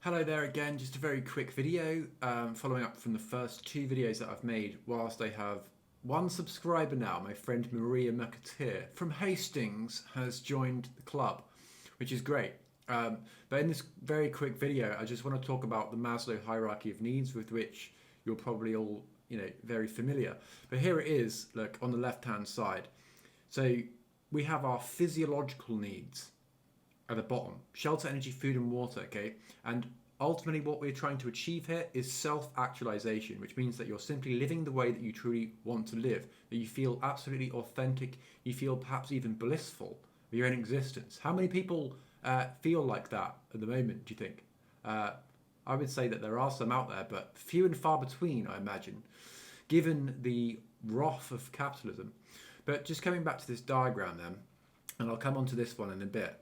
Hello there again, just a very quick video following up from the first two videos that I've made whilst I have one subscriber now. My friend Maria McAteer from Hastings has joined the club, which is great. But in this very quick video, I just want to talk about the Maslow hierarchy of needs, with which you're probably all very familiar. But here it is, look, on the left-hand side. So we have our physiological needs at the bottom: shelter, energy, food and water. Okay, and ultimately what we're trying to achieve here is self-actualization, which means that you're simply living the way that you truly want to live, that you feel absolutely authentic, you feel perhaps even blissful with your own existence. How many people feel like that at the moment, do you think? I would say that there are some out there, but few and far between, I imagine, given the wrath of capitalism. But just coming back to this diagram then, and I'll come on to this one in a bit.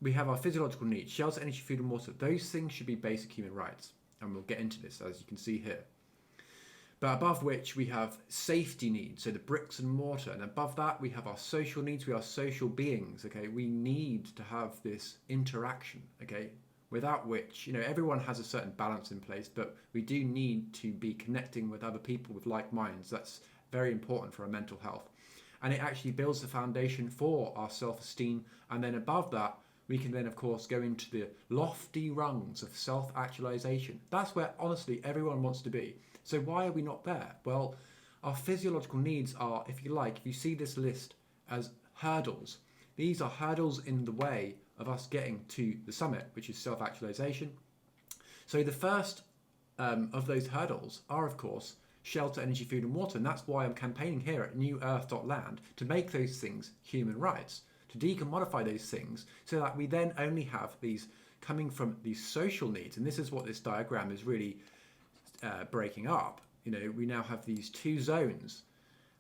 We have our physiological needs: shelter, energy, food and water. Those things should be basic human rights, and we'll get into this as you can see here. But above which we have safety needs, so the bricks and mortar, and above that we have our social needs. We are social beings, okay? We need to have this interaction, okay? Without which, everyone has a certain balance in place, but we do need to be connecting with other people with like minds. That's very important for our mental health. And it actually builds the foundation for our self-esteem, and then above that, we can then, of course, go into the lofty rungs of self-actualization. That's where, honestly, everyone wants to be. So why are we not there? Well, our physiological needs are, if you see this list as hurdles. These are hurdles in the way of us getting to the summit, which is self-actualization. So the first of those hurdles are, of course, shelter, energy, food and water. And that's why I'm campaigning here at newearth.land to make those things human rights, to decommodify those things so that we then only have these coming from these social needs. And this is what this diagram is really breaking up. We now have these two zones.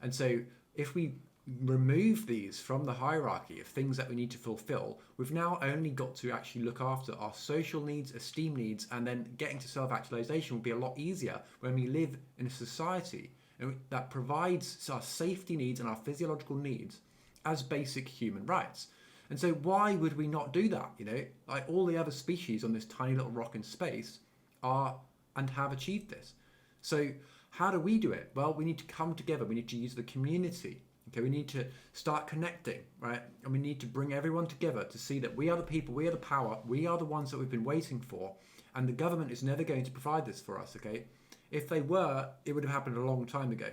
And so if we remove these from the hierarchy of things that we need to fulfill, we've now only got to actually look after our social needs, esteem needs, and then getting to self-actualization will be a lot easier when we live in a society that provides our safety needs and our physiological needs as basic human rights. And so why would we not do that? Like all the other species on this tiny little rock in space are and have achieved this. So how do we do it? Well, we need to come together. We need to use the community. Okay, we need to start connecting, right? And we need to bring everyone together to see that we are the people, we are the power, we are the ones that we've been waiting for, and the government is never going to provide this for us, okay? If they were, it would have happened a long time ago.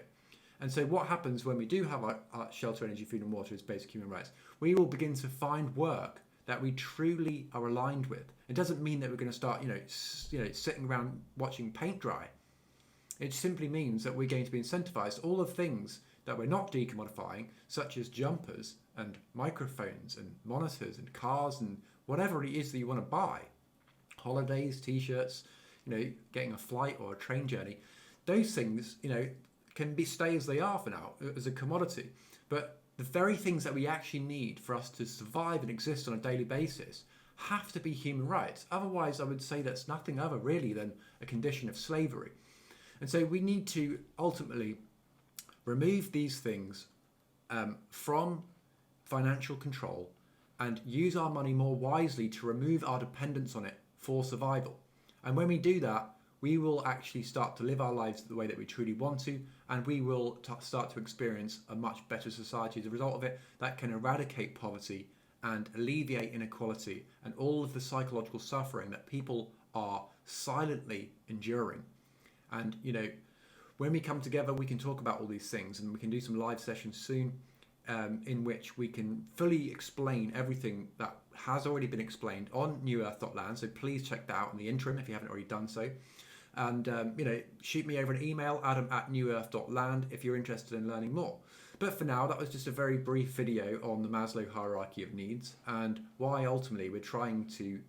And so what happens when we do have our shelter, energy, food and water as basic human rights? We will begin to find work that we truly are aligned with. It doesn't mean that we're going to start, sitting around watching paint dry. It simply means that we're going to be incentivized. All of things that we're not decommodifying, such as jumpers and microphones and monitors and cars and whatever it is that you want to buy, holidays, t-shirts, getting a flight or a train journey, those things, can stay as they are for now as a commodity. But the very things that we actually need for us to survive and exist on a daily basis have to be human rights. Otherwise, I would say that's nothing other really than a condition of slavery. And so we need to ultimately remove these things from financial control and use our money more wisely to remove our dependence on it for survival. And when we do that, we will actually start to live our lives the way that we truly want to, and we will start to experience a much better society as a result of it that can eradicate poverty and alleviate inequality and all of the psychological suffering that people are silently enduring. And, when we come together, we can talk about all these things, and we can do some live sessions soon in which we can fully explain everything that has already been explained on newearth.land. So please check that out in the interim if you haven't already done so. And, shoot me over an email, adam@newearth.land, if you're interested in learning more. But for now, that was just a very brief video on the Maslow hierarchy of needs and why ultimately we're trying to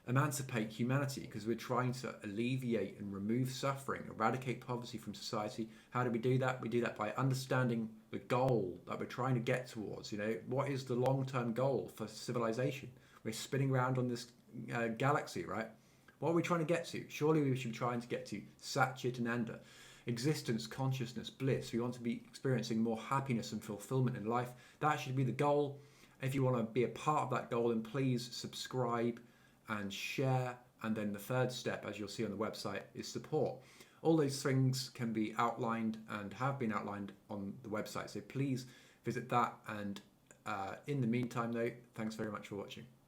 emancipate humanity, because we're trying to alleviate and remove suffering, eradicate poverty from society. How do we do that? We do that by understanding the goal that we're trying to get towards. What is the long-term goal for civilization? We're spinning around on this galaxy, right? What are we trying to get to? Surely we should be trying to get to Sat Chit Ananda, existence, consciousness, bliss. We want to be experiencing more happiness and fulfillment in life. That should be the goal. If you want to be a part of that goal, then please subscribe and share And then the third step, as you'll see on the website, is support. All those things can be outlined and have been outlined on the website. So please visit that. And in the meantime, though, thanks very much for watching.